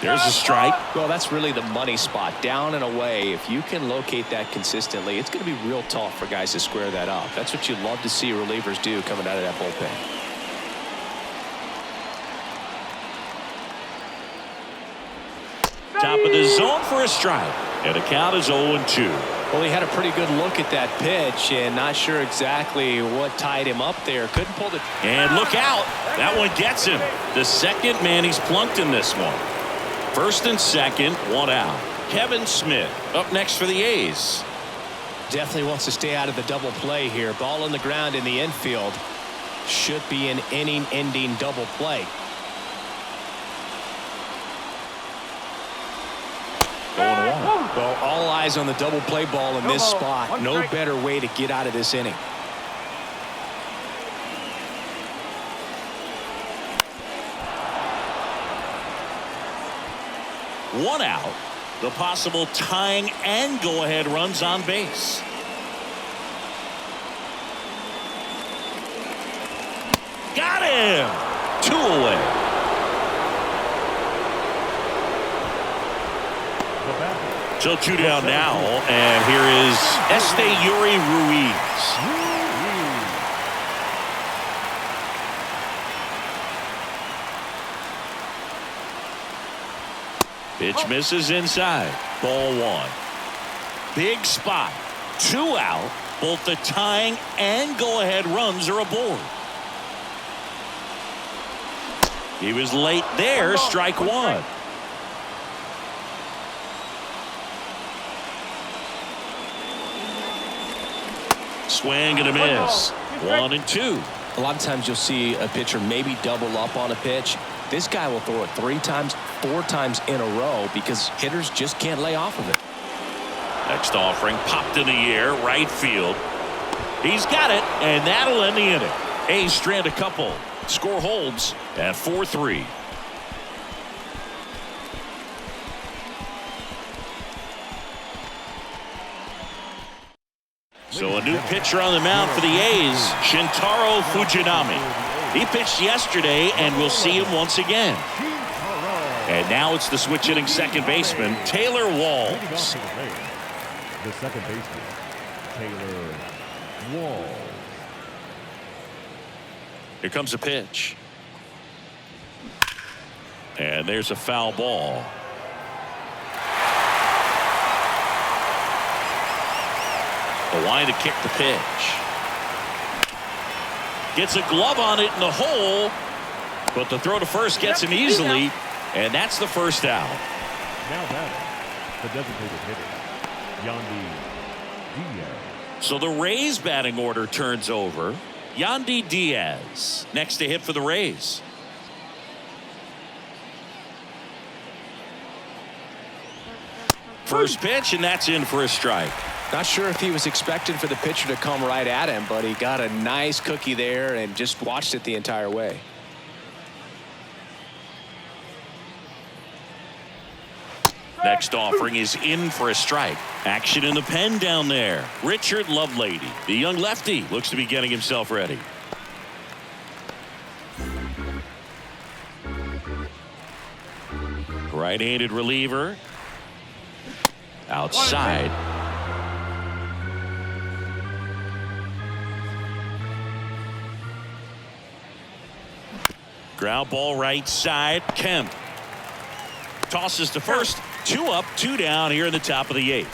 There's a strike. Well, that's really the money spot, down and away. If you can locate that consistently, it's going to be real tough for guys to square that up. That's what you love to see relievers do coming out of that bullpen. Top of the zone for a strike. And the count is 0-2. Well, he had a pretty good look at that pitch and not sure exactly what tied him up there. Couldn't pull the... And look out. That one gets him. The second man he's plunked in this one. First and second, one out. Kevin Smith up next for the A's. Definitely wants to stay out of the double play here. Ball on the ground in the infield. Should be an inning-ending double play. Going one. Well, all eyes on the double play ball in this spot. No better way to get out of this inning. One out. The possible tying and go-ahead runs on base. Got him. 2 away. So 2 down now, and here is Esteury Ruiz. Pitch misses inside. Ball 1. Big spot. 2 out. Both the tying and go-ahead runs are aboard. He was late there. Strike 1. Swing and a miss. 1-2. A lot of times you'll see a pitcher maybe double up on a pitch. This guy will throw it 3 times, 4 times in a row because hitters just can't lay off of it. Next offering popped in the air, right field. He's got it, and that'll end the inning. A's strand a couple. Score holds at 4-3. So a new pitcher on the mound for the A's, Shintaro Fujinami. He pitched yesterday, and we'll see him once again. And now it's the switch-hitting second baseman, Taylor Walls. The second baseman, Taylor Walls. Here comes a pitch. And there's a foul ball. The line to kick the pitch. Gets a glove on it in the hole, but the throw to first gets him easily, and that's the first out. Now batting, the designated hitter, Yandy Diaz. So the Rays batting order turns over. Yandy Diaz next to hit for the Rays. First pitch, and that's in for a strike. Not sure if he was expecting for the pitcher to come right at him, but he got a nice cookie there and just watched it the entire way. Next offering is in for a strike. Action in the pen down there. Richard Lovelady, the young lefty, looks to be getting himself ready. Right-handed reliever. Outside. Ground ball right side. Kemp tosses to first. 2 up, 2 down here in the top of the 8th.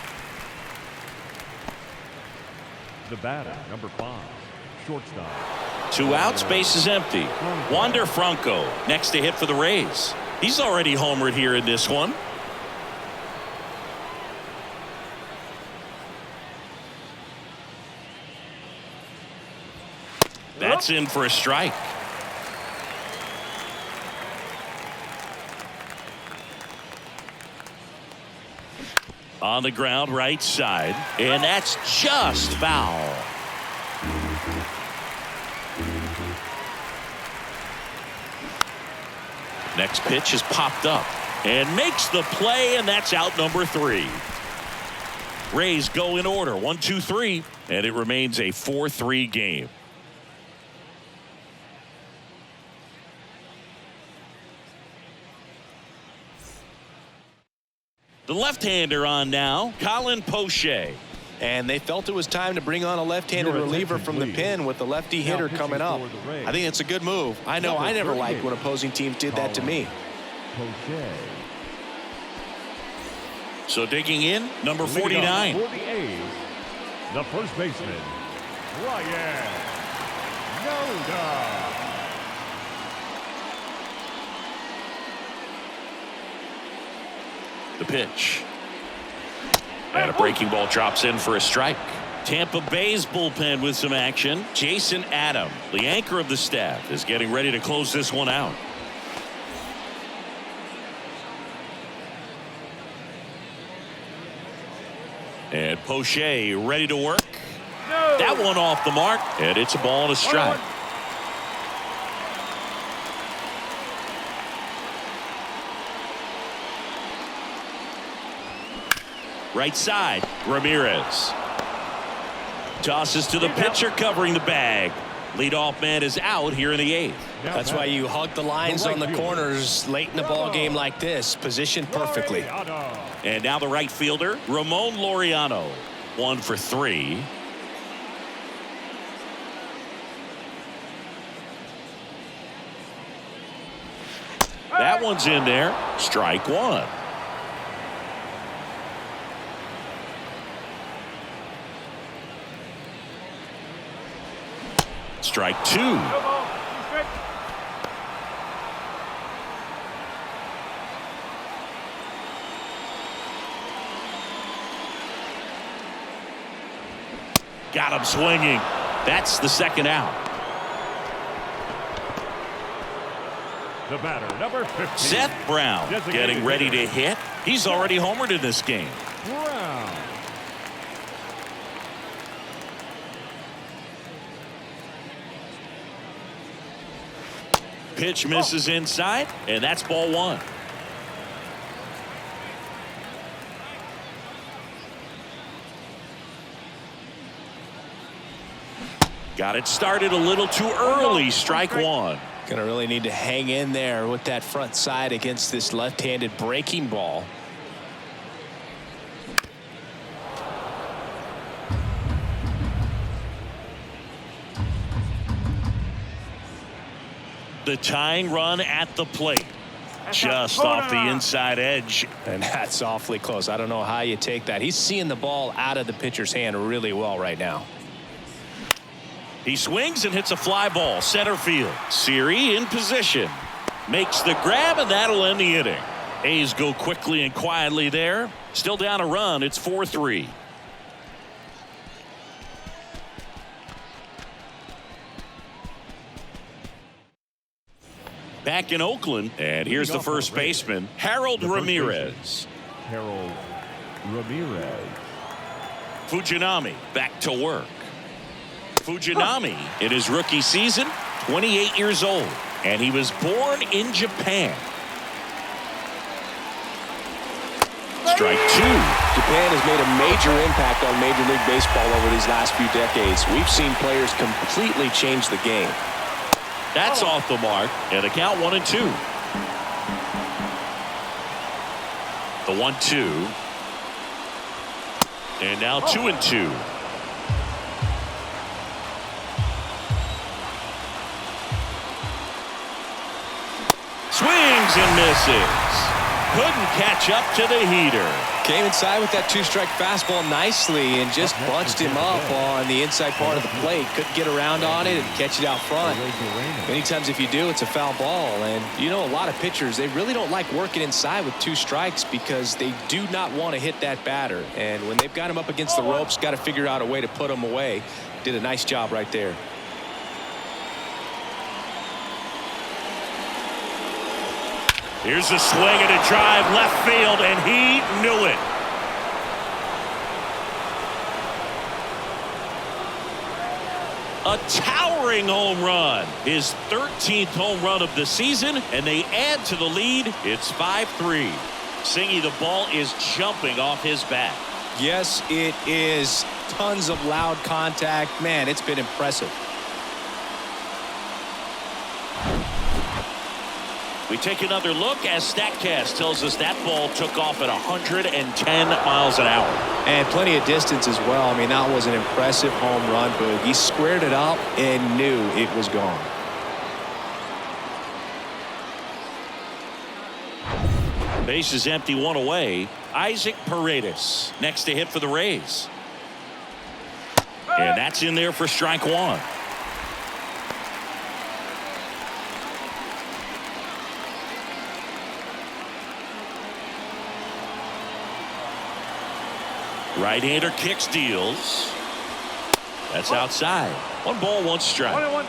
The batter, number 5, shortstop. 2 outs, base is empty. Wander Franco next to hit for the Rays. He's already homered here in this one. That's in for a strike. On the ground right side, and that's just foul. Next pitch is popped up and makes the play, and that's out number 3. Rays go in order 1, 2, 3, and it remains a 4-3 game. The left-hander on now, Colin Poche. And they felt it was time to bring on a left-handed reliever from the pen with the lefty hitter coming up. I think it's a good move. I know I never liked when opposing teams did that to me. Poche. So digging in, number Leading 49. off for the A's, the first baseman, Ryan Noda. The pitch. And a breaking ball drops in for a strike. Tampa Bay's bullpen with some action. Jason Adam, the anchor of the staff, is getting ready to close this one out. And Poche ready to work. No. That one off the mark, and it's a ball and a strike. Right side, Ramirez. Tosses to the pitcher covering the bag. Leadoff man is out here in the 8th. That's why you hug the lines on the corners late in the ball game like this. Positioned perfectly. And now the right fielder, Ramon Laureano. 1 for 3. That one's in there. Strike 1. Strike 2. No ball. 2 strikes. Got him swinging. That's the second out. The batter, number 15. Seth Brown getting ready to hit. He's already homered in this game. Brown. Pitch misses inside, and that's ball 1. Got it started a little too early. Strike 1. Gonna really need to hang in there with that front side against this left-handed breaking ball. The tying run at the plate. Just off the inside edge. And that's awfully close. I don't know how you take that. He's seeing the ball out of the pitcher's hand really well right now. He swings and hits a fly ball center field. Siri in position. Makes the grab, and that'll end the inning. A's go quickly and quietly there. Still down a run. It's 4-3. Back in Oakland, and here's the first baseman, Harold Ramirez. Harold Ramirez. Fujinami back to work. Fujinami in his rookie season, 28 years old, and he was born in Japan. Strike 2. Japan has made a major impact on Major League Baseball over these last few decades. We've seen players completely change the game. That's off the mark, and a count 1-2. The 1-2. And now 2-2. Swings and misses. Couldn't catch up to the heater. Came inside with that 2-strike fastball nicely and just bunched him up on the inside part of the plate. Couldn't get around on it and catch it out front. Many times if you do, it's a foul ball. And you know, a lot of pitchers, they really don't like working inside with 2 strikes because they do not want to hit that batter. And when they've got him up against the ropes, got to figure out a way to put him away. Did a nice job right there. Here's a swing and a drive left field, and he knew it. A towering home run. His 13th home run of the season, and they add to the lead. It's 5-3. Singy, the ball is jumping off his bat. Yes, it is. Tons of loud contact. Man, it's been impressive. We take another look as StatCast tells us that ball took off at 110 miles an hour. And plenty of distance as well. I mean, that was an impressive home run, Boog. He squared it up and knew it was gone. Base is empty, 1 away. Isaac Paredes next to hit for the Rays. And that's in there for strike one. Right-hander kicks, deals. That's outside. 1 ball, 1 strike. 1-1.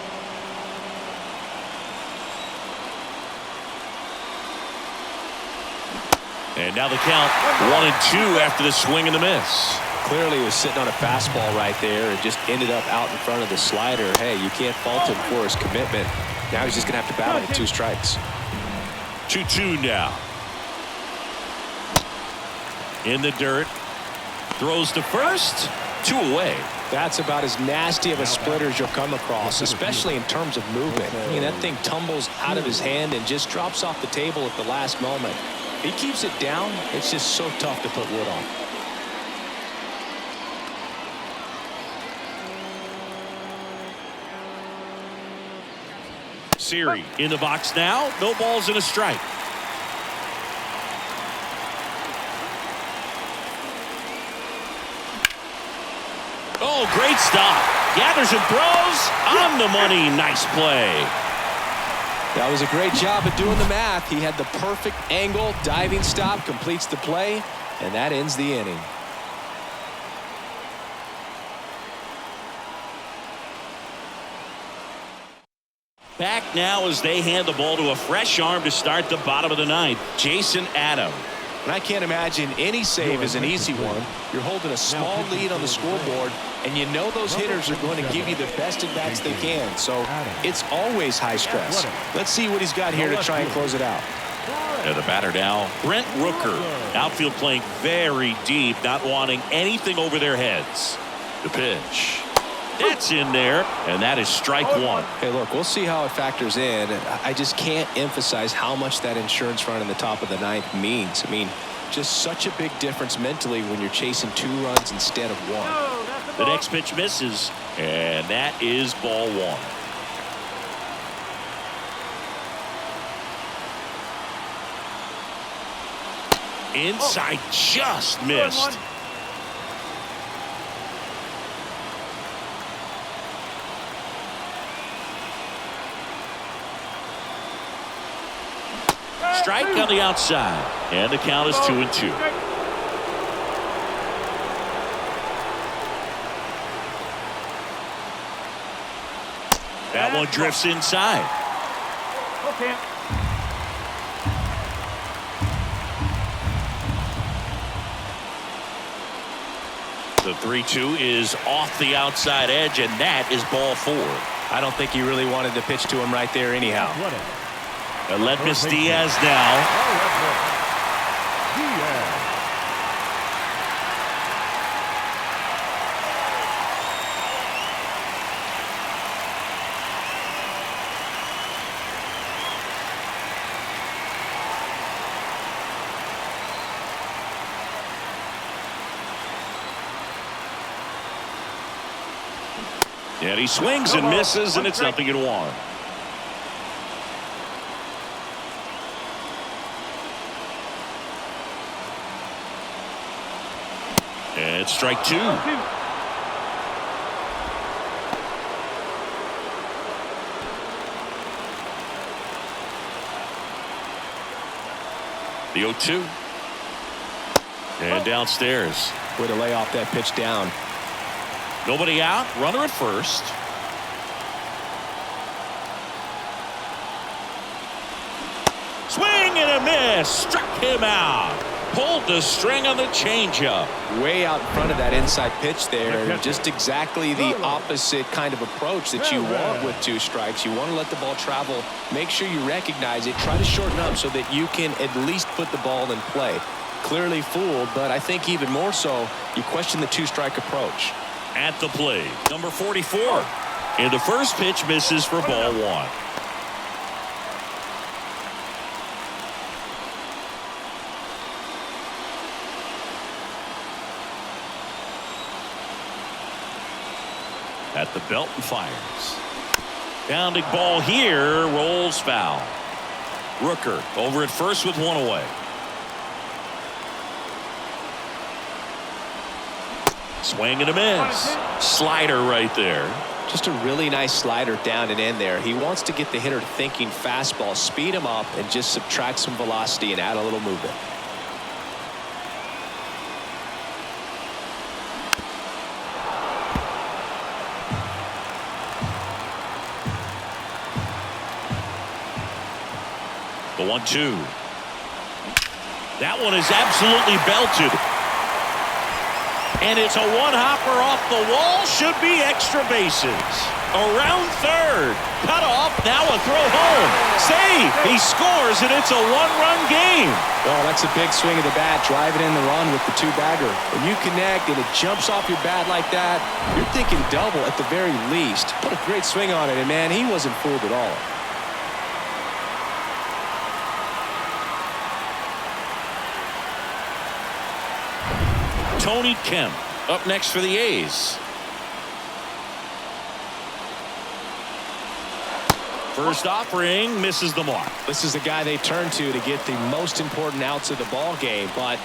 And now the count 1-2 after the swing and the miss. Clearly he was sitting on a fastball right there and just ended up out in front of the slider. Hey, you can't fault him for his commitment. Now he's just going to have to battle with 2 strikes. 2-2 now. In the dirt. Throws to first. 2 away. That's about as nasty of a splitter as you'll come across, especially in terms of movement. I mean, that thing tumbles out of his hand and just drops off the table at the last moment. If he keeps it down, it's just so tough to put wood on. Siri in the box now. No balls and a strike. Oh, great stop. Gathers and throws on the money. Nice play. That was a great job of doing the math. He had the perfect angle. Diving stop completes the play, and that ends the inning. Back now as they hand the ball to a fresh arm to start the bottom of the ninth. Jason Adam. And I can't imagine any save is an easy one. You're holding a small lead on the scoreboard, and you know those hitters are going to give you the best at-bats they can. So it's always high stress. Let's see what he's got here to try and close it out. And the batter now, Brent Rooker. Outfield playing very deep, not wanting anything over their heads. The pitch. That's in there, and that is strike one. Hey, look, we'll see how it factors in. I just can't emphasize how much that insurance run in the top of the ninth means. I mean, just such a big difference mentally when you're chasing 2 runs instead of 1. The next pitch misses, and that is ball 1. Inside, just missed. Strike on the outside, and the count is 2-2. That one drifts inside. Okay. The 3-2 is off the outside edge, and that is ball 4. I don't think he really wanted to pitch to him right there anyhow. Aledmys Diaz now. And he swings and misses, and it's 0-1. And strike 2. The 0-2. And downstairs. Way to lay off that pitch down. Nobody out. Runner at first. Swing and a miss. Struck him out. Pulled the string on the changeup. Way out in front of that inside pitch there. Just exactly the opposite kind of approach that you want with 2 strikes. You want to let the ball travel. Make sure you recognize it. Try to shorten up so that you can at least put the ball in play. Clearly fooled, but I think even more so, you question the 2-strike approach. At the plate, number 44. And the first pitch misses for ball 1. At the belt and fires. Pounding ball here, rolls foul. Rooker over at first with 1 away. Swing and a miss. Slider right there. Just a really nice slider down and in there. He wants to get the hitter thinking fastball, speed him up, and just subtract some velocity and add a little movement. The 1-2. That one is absolutely belted. And it's a one-hopper off the wall. Should be extra bases. Around third. Cut off. Now a throw home. Save. He scores, and it's a one-run game. Well, that's a big swing of the bat. Driving in the run with the two-bagger. When you connect and it jumps off your bat like that, you're thinking double at the very least. Put a great swing on it, and man, he wasn't fooled at all. Tony Kemp up next for the A's. First offering misses the mark. This is the guy they turn to get the most important outs of the ball game, but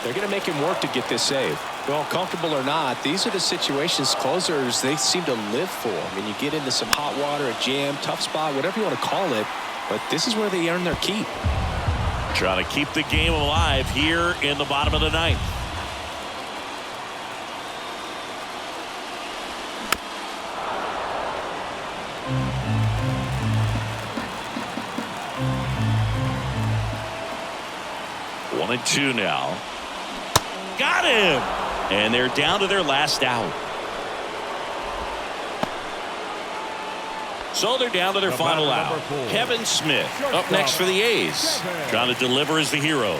they're going to make him work to get this save. Well, comfortable or not, these are the situations closers they seem to live for. I mean, you get into some hot water, a jam, tough spot, whatever you want to call it, but this is where they earn their keep. Trying to keep the game alive here in the bottom of the ninth. One and two now. Got him! And they're down to their last out. So they're down to their final out. Kevin Smith up next for the A's. Trying to deliver as the hero.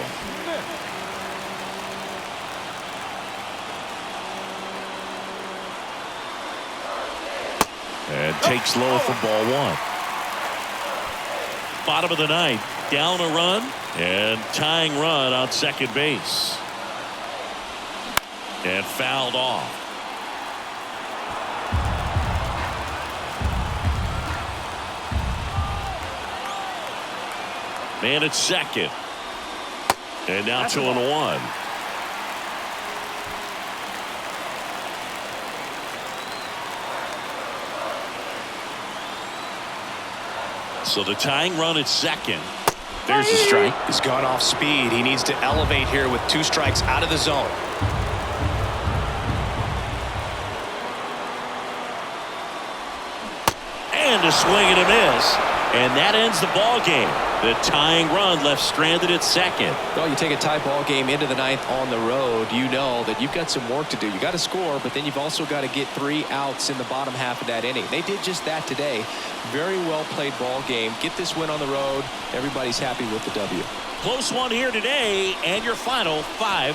And takes low for ball one. Bottom of the ninth. Down a run and tying run on second base. And fouled off. Man at second. And now 2-1. So the tying run at second. There's the strike. He's gone off speed. He needs to elevate here with 2 strikes out of the zone. And a swing and a miss. And that ends the ball game. The tying run left stranded at second. Well, you take a tie ball game into the ninth on the road, you know that you've got some work to do. You got to score, but then you've also got to get 3 outs in the bottom half of that inning. They did just that today. Very well played ball game. Get this win on the road. Everybody's happy with the W. Close one here today, and your final 5-4.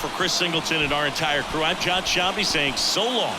For Chris Singleton and our entire crew, I'm John Shambi saying so long.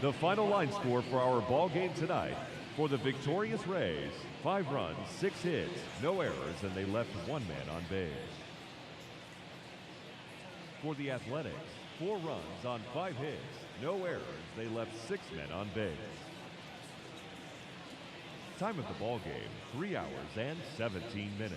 The final line score for our ball game tonight. For the victorious Rays, 5 runs, 6 hits, no errors, and they left 1 man on base. For the Athletics, 4 runs on 5 hits, no errors, they left 6 men on base. Time of the ball game, 3 hours and 17 minutes.